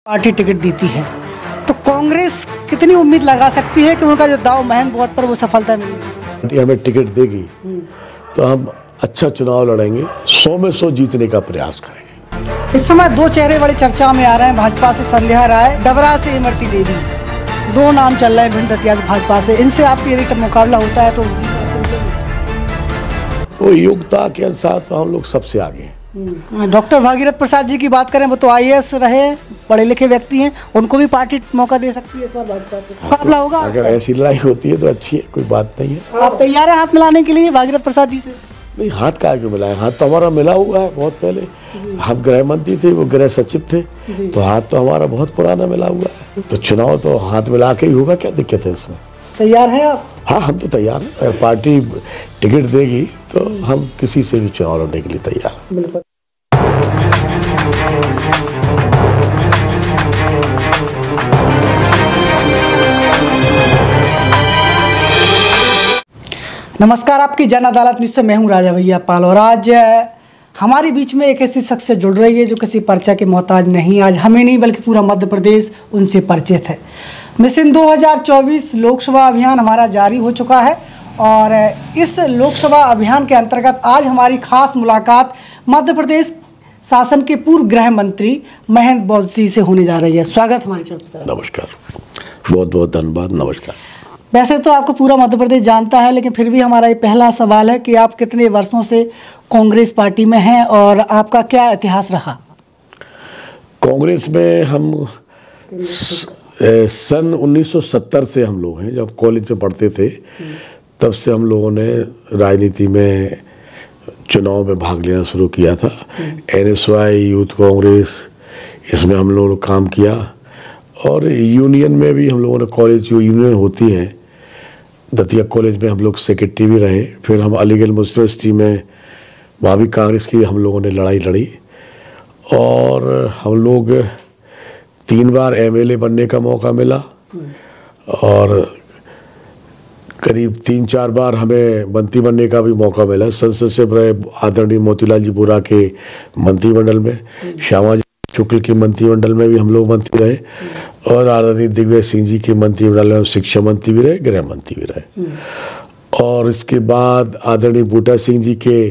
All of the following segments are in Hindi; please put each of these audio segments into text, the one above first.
पार्टी टिकट देती है तो कांग्रेस कितनी उम्मीद लगा सकती है कि उनका जो दाव महन बहुत पर वो सफलता मिलेगी? हमें टिकट देगी तो हम अच्छा चुनाव लड़ेंगे, 100 में 100 जीतने का प्रयास करेंगे। इस समय दो चेहरे बड़े चर्चा में आ रहे हैं, भाजपा से संध्या राय, डबरा से इमरती देवी, दो नाम चल रहे हैं भिंड दतिया से भाजपा से। इनसे आपकी यदि मुकाबला होता है तो योग्यता के अनुसार तो हम लोग सबसे आगे हैं। डॉक्टर भागीरथ प्रसाद जी की बात करें, वो तो IAS रहे, पढ़े लिखे व्यक्ति हैं, उनको भी पार्टी मौका दे सकती है इस बार भाजपा से? मुकाबला होगा? अगर ऐसी लड़ाई होती है तो अच्छी है, कोई बात नहीं है। आप तैयार हैं हाथ मिलाने के लिए भागीरथ प्रसाद जी से? नहीं, हाथ का क्यों मिलाए, हाथ तो हमारा मिला हुआ है बहुत पहले। हम गृह मंत्री थे, वो गृह सचिव थे, तो हाथ तो हमारा बहुत पुराना मिला हुआ है। तो चुनाव तो हाथ मिला के ही होगा, क्या दिक्कत है इसमें? तैयार हैं आप? हाँ, हम तो तैयार हैं। अगर पार्टी टिकट देगी तो हम किसी से भी चुनाव लड़ने के लिए तैयार हैं। बिल्कुल। नमस्कार, आपकी जन अदालत न्यूज़ से मैं हूं राजा भैया पाल, और आज हमारे बीच में एक ऐसी शख्स जुड़ रही है जो किसी पर्चा के मोहताज नहीं। आज हमें नहीं बल्कि पूरा मध्य प्रदेश उनसे परिचित है। मिशन 2024 लोकसभा अभियान हमारा जारी हो चुका है और इस लोकसभा अभियान के अंतर्गत आज हमारी खास मुलाकात मध्य प्रदेश शासन के पूर्व गृह मंत्री महेंद्र बौद्ध जी से होने जा रही है। स्वागत हमारे चैनल पर। नमस्कार, बहुत बहुत धन्यवाद। नमस्कार। वैसे तो आपको पूरा मध्य प्रदेश जानता है, लेकिन फिर भी हमारा ये पहला सवाल है कि आप कितने वर्षों से कांग्रेस पार्टी में हैं और आपका क्या इतिहास रहा? कांग्रेस में हम सन 1970 से हम लोग हैं। जब कॉलेज में पढ़ते थे तब से हम लोगों ने राजनीति में, चुनाव में भाग लेना शुरू किया था। NSY यूथ कांग्रेस, इसमें हम लोगों ने काम किया और यूनियन में भी हम लोगों ने, कॉलेज जो यूनियन होती है, दतिया कॉलेज में हम लोग सेक्रेटरी भी रहे। फिर हम अलीगढ़ मुस्लिम यूनिवर्सिटी में, वहाँ भी कांग्रेस की हम लोगों ने लड़ाई लड़ी और हम लोग 3 बार MLA बनने का मौका मिला और करीब 3-4 बार हमें मंत्री बनने का भी मौका मिला। संसद से रहे आदरणीय मोतीलाल जी बुरा के मंत्रिमंडल में, श्यामा जी शुक्ल के मंत्रिमंडल में भी हम लोग मंत्री रहे और आदरणीय दिग्विजय सिंह जी के मंत्रिमंडल में शिक्षा मंत्री भी रहे, गृह मंत्री भी रहे। और इसके बाद आदरणीय बूटा सिंह जी के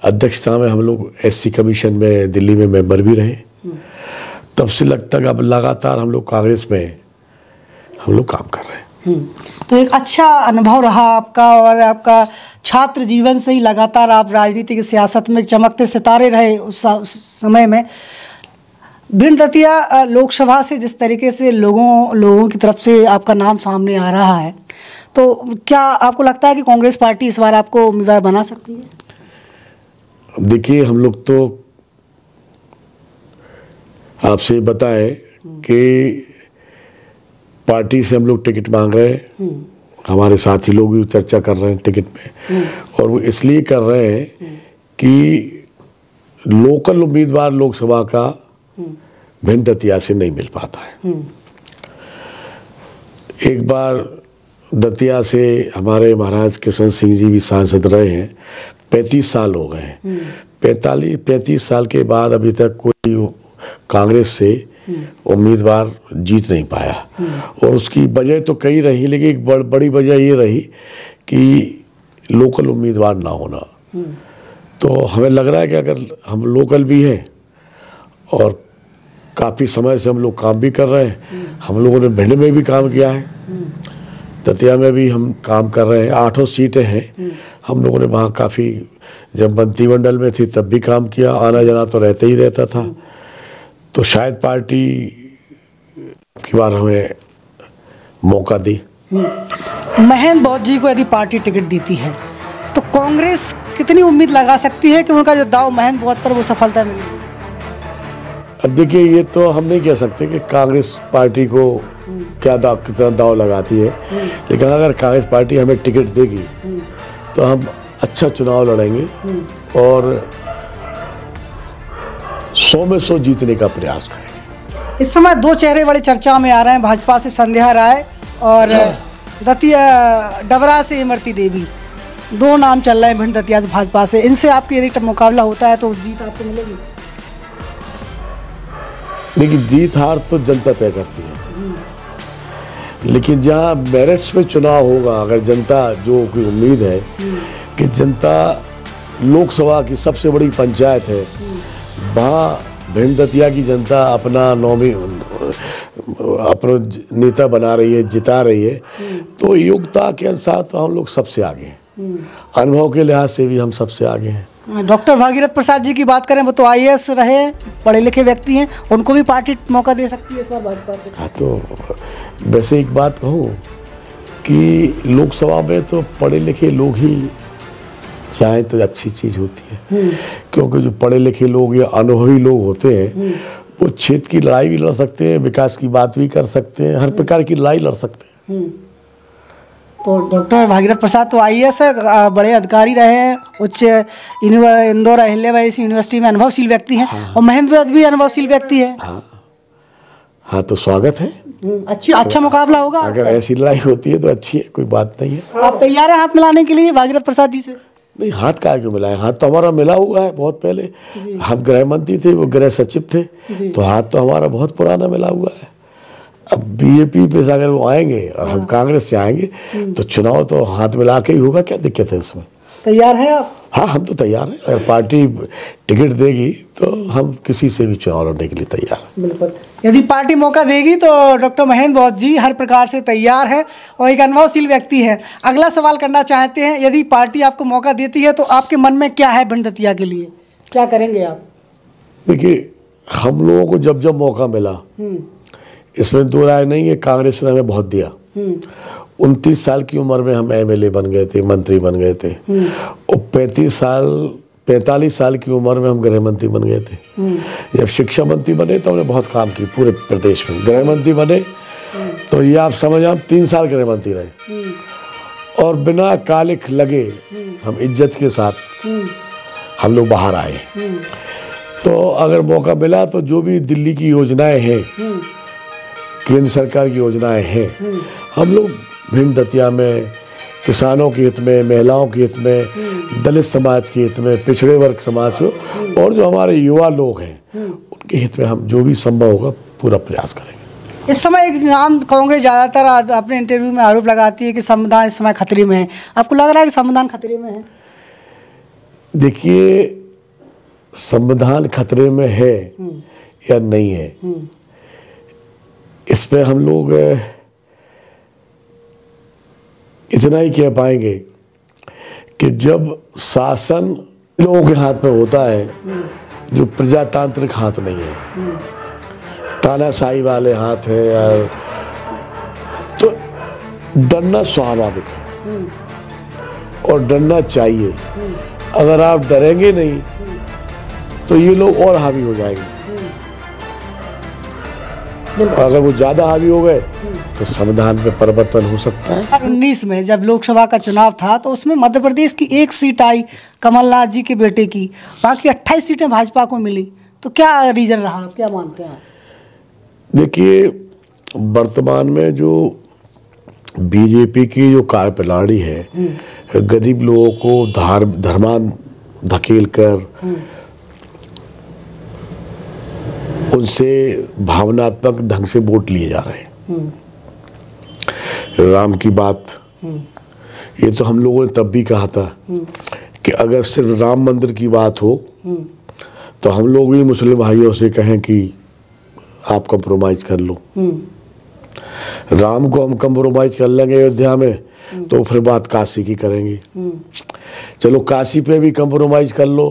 अध्यक्षता में हम लोग SC कमीशन में दिल्ली में मेंबर भी रहे। तब से लगता है अब लगातार हम लोग कांग्रेस में हम लोग काम कर रहे हैं। तो एक अच्छा अनुभव रहा आपका, और आपका छात्र जीवन से ही लगातार आप राजनीतिक सियासत में चमकते सितारे रहे उस समय में। भिंड दतिया लोकसभा से जिस तरीके से लोगों की तरफ से आपका नाम सामने आ रहा है, तो क्या आपको लगता है कि कांग्रेस पार्टी इस बार आपको उम्मीदवार बना सकती है? देखिए, हम लोग तो आपसे बताएं कि पार्टी से हम लोग टिकट मांग रहे हैं। हमारे साथी लोग भी चर्चा कर रहे हैं टिकट में, और वो इसलिए कर रहे हैं कि लोकल उम्मीदवार लोकसभा का भिंड दतिया से नहीं मिल पाता है। एक बार दतिया से हमारे महाराज किशन सिंह जी भी सांसद रहे हैं, 35 साल हो गए हैं। 35 साल के बाद अभी तक कोई कांग्रेस से उम्मीदवार जीत नहीं पाया, और उसकी वजह तो कई रही, लेकिन एक बड़ी वजह ये रही कि लोकल उम्मीदवार ना होना। तो हमें लग रहा है कि अगर हम लोकल भी हैं और काफ़ी समय से हम लोग काम भी कर रहे हैं, हम लोगों ने भिंड में भी काम किया है, दतिया में भी हम काम कर रहे हैं। 8 सीटें हैं, हम लोगों ने वहाँ काफ़ी, जब मंत्रिमंडल में थी तब भी काम किया, आना जाना तो रहता ही रहता था। तो शायद पार्टी की बार हमें मौका दी। महेंद्र बौद्ध जी को यदि पार्टी टिकट देती है तो कांग्रेस कितनी उम्मीद लगा सकती है कि उनका जो दाव महेंद्र बौद्ध पर वो सफलता मिलेगी? अब देखिए, ये तो हम नहीं कह सकते कि कांग्रेस पार्टी को कितना दाव लगाती है, लेकिन अगर कांग्रेस पार्टी हमें टिकट देगी तो हम अच्छा चुनाव लड़ेंगे और 100 में 100 जीतने का प्रयास करेंगे। इस समय दो चेहरे बड़े चर्चा में आ रहे हैं, भाजपा से संध्या राय और दतिया डबरा से इमरती देवी, दो नाम चल रहे हैं भिंड दतिया से भाजपा से। इनसे आपकी यदि मुकाबला होता है तो जीत आपको मिलेगी? देखिए, जीत हार तो जनता तय करती है, लेकिन जहाँ मेरिट्स पे चुनाव होगा, अगर जनता जो कोई उम्मीद है कि जनता लोकसभा की सबसे बड़ी पंचायत है, वहाँ भिंड दतिया की जनता अपना अपना नेता बना रही है, जिता रही है, तो योग्यता के अनुसार तो हम लोग सबसे आगे हैं, अनुभव के लिहाज से भी हम सबसे आगे हैं। डॉक्टर भागीरथ प्रसाद जी की बात करें, वो तो आईएएस रहे, पढ़े लिखे व्यक्ति हैं, उनको भी पार्टी मौका दे सकती है इस बार भाजपा से। हाँ, तो वैसे एक बात कहूँ कि लोकसभा में तो पढ़े लिखे लोग ही जाए तो अच्छी चीज़ होती है, क्योंकि जो पढ़े लिखे लोग या अनुभवी लोग होते हैं वो क्षेत्र की लड़ाई भी लड़ सकते हैं, विकास की बात भी कर सकते हैं, हर प्रकार की लड़ाई लड़ सकते हैं। तो डॉक्टर भागीरथ प्रसाद तो आईएएस है, बड़े अधिकारी रहे हैं, उच्च इंदौर अहिल्याबाई यूनिवर्सिटी में अनुभवशील व्यक्ति हैं। हाँ। और महेंद्र भी अनुभवशील व्यक्ति है। हाँ, तो स्वागत है, अच्छा मुकाबला होगा। अगर ऐसी लड़ाई होती है तो अच्छी है, कोई बात नहीं है। आप तैयार हैं हाथ मिलाने के लिए भागीरथ प्रसाद जी से? नहीं, हाथ काहे क्यों मिलाए, हाथ तो हमारा मिला हुआ है बहुत पहले। हम गृह मंत्री थे, वो गृह सचिव थे, तो हाथ तो हमारा बहुत पुराना मिला हुआ है। अब बीजेपी पे अगर वो आएंगे और हम कांग्रेस से आएंगे तो चुनाव तो हाथ मिला के ही होगा, क्या दिक्कत है उसमें? तैयार हैं आप? हाँ, हम तो तैयार हैं, अगर पार्टी टिकट देगी तो हम किसी से भी चुनाव लड़ने के लिए तैयार हैं। बिल्कुल, यदि पार्टी मौका देगी तो डॉक्टर महेंद्र बौद्ध जी हर प्रकार से तैयार है और एक अनुभवशील व्यक्ति है। अगला सवाल करना चाहते हैं, यदि पार्टी आपको मौका देती है तो आपके मन में क्या है भिंड दतिया के लिए, क्या करेंगे आप? देखिए, हम लोगों को जब जब मौका मिला, इसमें दो राय नहीं है, कांग्रेस ने हमें बहुत दिया। 29 साल की उम्र में हम एमएलए बन गए थे, मंत्री बन गए थे, और 45 साल की उम्र में हम गृह मंत्री बन गए थे। जब शिक्षा मंत्री बने तो हमने बहुत काम की पूरे प्रदेश में। गृह मंत्री बने तो ये आप समझ, हम 3 साल गृह मंत्री रहे और बिना कालिख लगे हम इज्जत के साथ हम लोग बाहर आए। तो अगर मौका मिला तो जो भी दिल्ली की योजनाएं हैं, केंद्र सरकार की योजनाएं हैं, हम लोग भिंड दतिया में किसानों के हित में, महिलाओं के हित में, दलित समाज के हित में, पिछड़े वर्ग समाज को, और जो हमारे युवा लोग हैं उनके हित में हम जो भी संभव होगा पूरा प्रयास करेंगे। इस समय एक नाम कांग्रेस ज़्यादातर अपने इंटरव्यू में आरोप लगाती है कि संविधान इस समय खतरे में है। आपको लग रहा है कि संविधान खतरे में है? देखिए, संविधान खतरे में है या नहीं है, इस पे हम लोग इतना ही कह पाएंगे कि जब शासन लोगों के हाथ में होता है, जो प्रजातांत्रिक हाथ नहीं है, तानाशाही वाले हाथ है, तो डरना स्वाभाविक है और डरना चाहिए। अगर आप डरेंगे नहीं तो ये लोग और हावी हो जाएंगे, अगर वो ज्यादा हावी हो गए तो संविधान में परिवर्तन हो सकता है। 2019 में जब लोकसभा का चुनाव था तो उसमें मध्य प्रदेश की 1 सीट आई कमलनाथ जी के बेटे की, बाकी 28 सीटें भाजपा को मिली। तो क्या रीजन रहा, आप क्या मानते हैं? देखिए, वर्तमान में जो बीजेपी की जो कार्यप्रणाली है, गरीब लोगों को धर्मान धकेल कर उनसे भावनात्मक ढंग से वोट लिए जा रहे हैं। राम की बात, ये तो हम लोगों ने तब भी कहा था कि अगर सिर्फ राम मंदिर की बात हो तो हम लोग भी मुस्लिम भाइयों से कहें कि आप कंप्रोमाइज कर लो। राम को हम कंप्रोमाइज कर लेंगे अयोध्या में तो फिर बात काशी की करेंगे। चलो काशी पे भी कंप्रोमाइज कर लो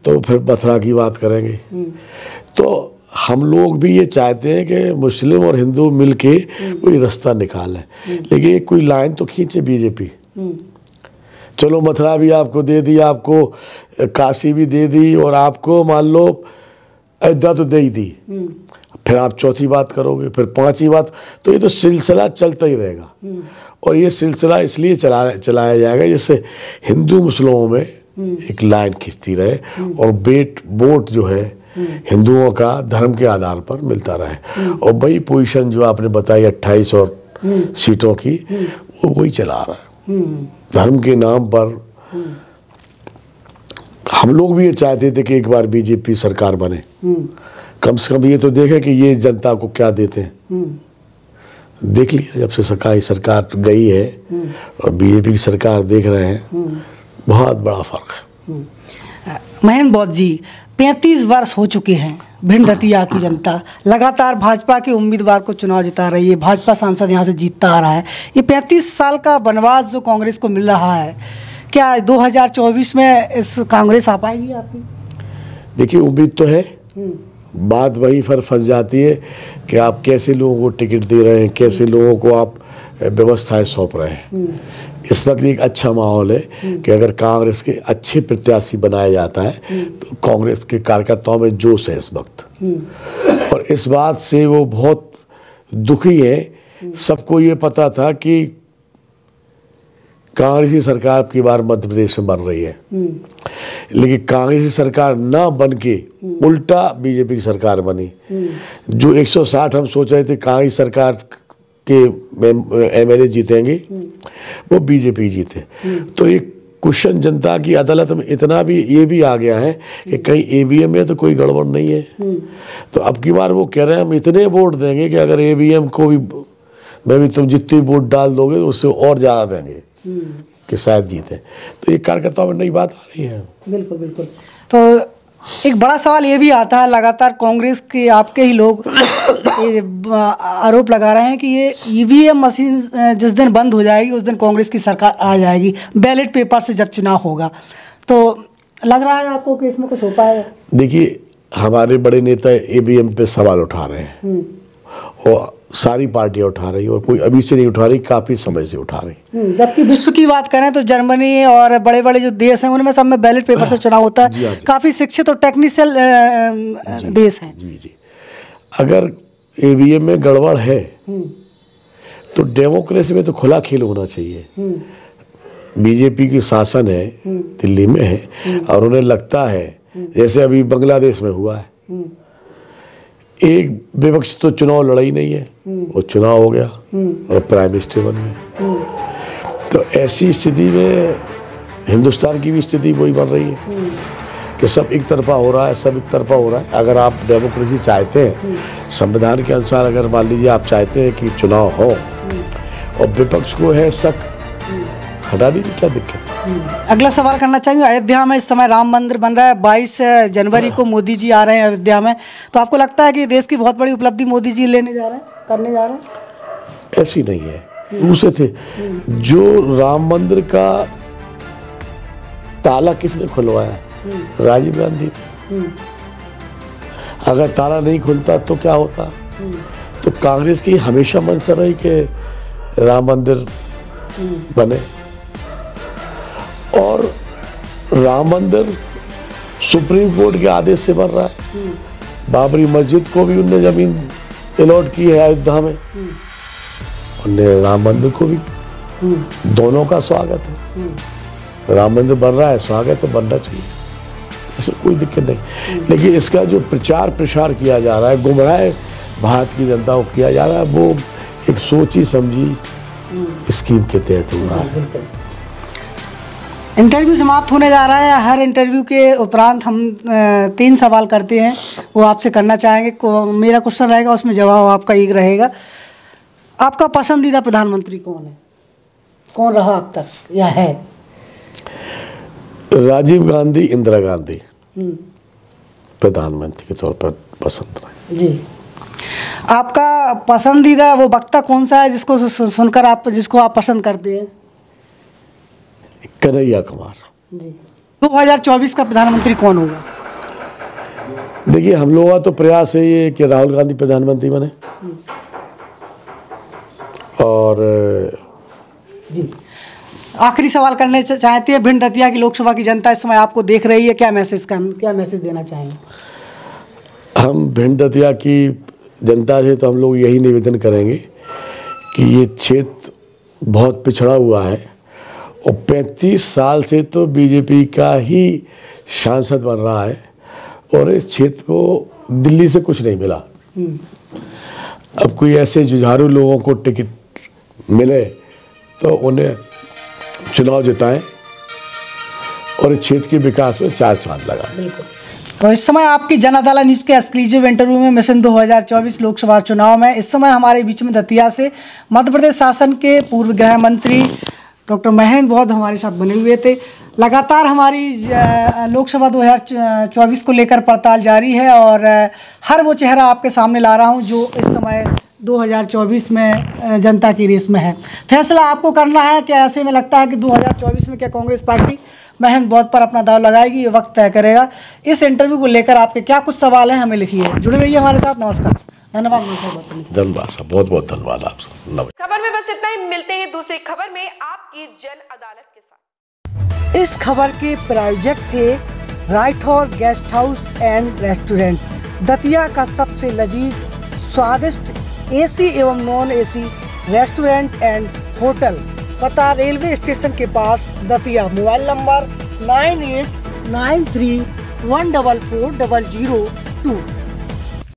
तो फिर मथुरा की बात करेंगे। तो हम लोग भी ये चाहते हैं कि मुस्लिम और हिंदू मिलके कोई रास्ता निकालें, लेकिन एक कोई लाइन तो खींचे बीजेपी। चलो मथुरा भी आपको दे दी, आपको काशी भी दे दी, और आपको मान लो अयोध्या तो दे ही दी, फिर आप चौथी बात करोगे, फिर पांचवी बात, तो ये तो सिलसिला चलता ही रहेगा। और ये सिलसिला इसलिए चलाया जाएगा जिससे हिंदू मुस्लिमों में एक लाइन खींचती रहे और वोट जो है हिंदुओं का धर्म के आधार पर मिलता रहे। और वही पोजीशन जो आपने बताई 28 और सीटों की, वो वही चला रहा है धर्म के नाम पर। हम लोग भी ये चाहते थे कि एक बार बीजेपी सरकार बने, कम से कम ये तो देखें कि ये जनता को क्या देते हैं। देख लिया जब से सरकार गई है और बीजेपी की सरकार देख रहे हैं, बहुत बड़ा फर्क है। महेंद्र बौद्ध जी, 35 वर्ष हो चुके हैं, भिंड दतिया की जनता लगातार भाजपा के उम्मीदवार को चुनाव जिता रही है, भाजपा सांसद यहाँ से जीतता आ रहा है। ये 35 साल का वनवास जो कांग्रेस को मिल रहा है, क्या 2024 में इस कांग्रेस आ पाएगी आपकी? देखिए, उम्मीद तो है, बात वहीं पर फंस जाती है कि आप कैसे लोगों को टिकट दे रहे हैं, कैसे लोगों को आप व्यवस्थाएं सौंप रहे हैं। इस वक्त एक अच्छा माहौल है कि अगर कांग्रेस के अच्छे प्रत्याशी बनाया जाता है तो कांग्रेस के कार्यकर्ताओं में जोश है इस वक्त, और इस बात से वो बहुत दुखी है। सबको ये पता था कि कांग्रेसी सरकार की बार मध्य प्रदेश में बन रही है, लेकिन कांग्रेसी सरकार ना बन के उल्टा बीजेपी की सरकार बनी। जो 160 हम सोच रहे थे कांग्रेस सरकार के एमएलए जीतेंगे, वो बीजेपी जीते। तो एक क्वेश्चन जनता की अदालत में इतना भी ये भी आ गया है कि कहीं ईवीएम में तो कोई गड़बड़ नहीं है। तो अब की बार वो कह रहे हैं हम इतने वोट देंगे कि अगर ईवीएम को भी मैं भी तुम जितनी वोट डाल दोगे तो उससे और ज़्यादा देंगे कि शायद जीते। तो एक कार्यकर्ताओं में नई बात आ रही है। बिल्कुल बिल्कुल। तो एक बड़ा सवाल ये भी आता है, लगातार कांग्रेस के आपके ही लोग ये आरोप लगा रहे हैं कि ये ईवीएम मशीन जिस दिन बंद हो जाएगी उस दिन कांग्रेस की सरकार आ जाएगी, बैलेट पेपर से जब चुनाव होगा। तो लग रहा है आपको कि इसमें कुछ हो पाएगा? देखिए, हमारे बड़े नेता ईवीएम पे सवाल उठा रहे हैं और सारी पार्टियां उठा रही और कोई अभी से नहीं उठा रही, काफी समय से उठा रही। जबकि विश्व की बात करें तो जर्मनी और बड़े बड़े जो देश हैं उनमें सब में बैलेट पेपर से चुनाव होता है। काफी शिक्षित और टेक्निकल देश हैं। जी। अगर ईवीएम में गड़बड़ है तो डेमोक्रेसी में तो खुला खेल होना चाहिए। बीजेपी की शासन है, दिल्ली में है, और उन्हें लगता है जैसे अभी बांग्लादेश में हुआ है, एक विपक्ष तो चुनाव लड़ाई नहीं है, वो चुनाव हो गया और प्राइम मिनिस्टर बन गए। तो ऐसी स्थिति में हिंदुस्तान की भी स्थिति वही बन रही है कि सब एक तरफा हो रहा है, सब एक तरफा हो रहा है। अगर आप डेमोक्रेसी चाहते हैं, संविधान के अनुसार अगर मान लीजिए आप चाहते हैं कि चुनाव हो और विपक्ष को है शक, हटा दीजिए, क्या दिक्कत है। अगला सवाल करना चाहेंगे, अयोध्या में इस समय राम मंदिर बन रहा है, 22 जनवरी को मोदी जी आ रहे हैं अयोध्या में, तो आपको लगता है कि देश की बहुत बड़ी उपलब्धि मोदी जी लेने जा रहे हैं, करने जा रहे हैं? ऐसी नहीं है, दूसरे थे। जो राम मंदिर का ताला किसने खुलवाया? राजीव गांधी। अगर ताला नहीं खुलता तो क्या होता? तो कांग्रेस की हमेशा मंशा रही कि राम मंदिर बने, और राम मंदिर सुप्रीम कोर्ट के आदेश से बन रहा है। बाबरी मस्जिद को भी उनने जमीन अलॉट की है अयोध्या में, उनने राम मंदिर को भी। दोनों का स्वागत है। राम मंदिर बन रहा है, स्वागत है, बनना चाहिए, इसमें कोई दिक्कत नहीं। लेकिन इसका जो प्रचार प्रसार किया जा रहा है, गुमराह भारत की जनता को किया जा रहा है, वो एक सोची समझी स्कीम के तहत हो रहा है। इंटरव्यू समाप्त होने जा रहा है। हर इंटरव्यू के उपरांत हम 3 सवाल करते हैं, वो आपसे करना चाहेंगे। मेरा क्वेश्चन रहेगा, उसमें जवाब आपका एक रहेगा। आपका पसंदीदा प्रधानमंत्री कौन है? कौन रहा अब तक या है? राजीव गांधी, इंदिरा गांधी प्रधानमंत्री के तौर पर पसंद रहे। जी। आपका पसंदीदा वो वक्ता कौन सा है जिसको सुनकर आप जिसको आप पसंद करते हैं? कन्हैया कुमार। 2024 का प्रधानमंत्री कौन होगा? देखिए, हम लोगों का तो प्रयास है ये कि राहुल गांधी प्रधानमंत्री बने। और जी, आखिरी सवाल करने चाहते हैं, भिंड दतिया की लोकसभा की जनता इस समय आपको देख रही है, क्या मैसेज देना चाहेंगे? हम भिंड दतिया की जनता से तो हम लोग यही निवेदन करेंगे कि ये क्षेत्र बहुत पिछड़ा हुआ है और 35 साल से तो बीजेपी का ही सांसद बन रहा है और इस क्षेत्र को दिल्ली से कुछ नहीं मिला। अब कोई ऐसे जुझारू लोगों को टिकट मिले तो उन्हें चुनाव जिताएं और इस क्षेत्र के विकास में 4 चांद लगाएं। तो इस समय आपकी जन अदालत न्यूज़ के एक्सक्लूसिव इंटरव्यू में मिशन 2024 लोकसभा चुनाव में इस समय हमारे बीच में दतिया से मध्य प्रदेश शासन के पूर्व गृह मंत्री डॉक्टर महेंद्र बौद्ध हमारे साथ बने हुए थे। लगातार हमारी लोकसभा 2024 को लेकर पड़ताल जारी है और हर वो चेहरा आपके सामने ला रहा हूं जो इस समय 2024 में जनता की रेस में है। फैसला आपको करना है कि ऐसे में लगता है कि 2024 में क्या कांग्रेस पार्टी महेंद्र बौद्ध पर अपना दाव लगाएगी, ये वक्त तय करेगा। इस इंटरव्यू को लेकर आपके क्या कुछ सवाल हैं हमें लिखिए, जुड़े रहिए हमारे साथ। नमस्कार, धन्यवाद। धन्यवाद साहब, बहुत बहुत धन्यवाद आपसे। खबर में बस इतना ही, मिलते हैं दूसरी खबर में आपकी जन अदालत के साथ। इस खबर के प्रायोजक थे right hour guest house and restaurant, Datia का सबसे लजीज स्वादिष्ट एसी एवं non AC restaurant and hotel. पता रेलवे स्टेशन के पास दतिया। Mobile number 9893144002।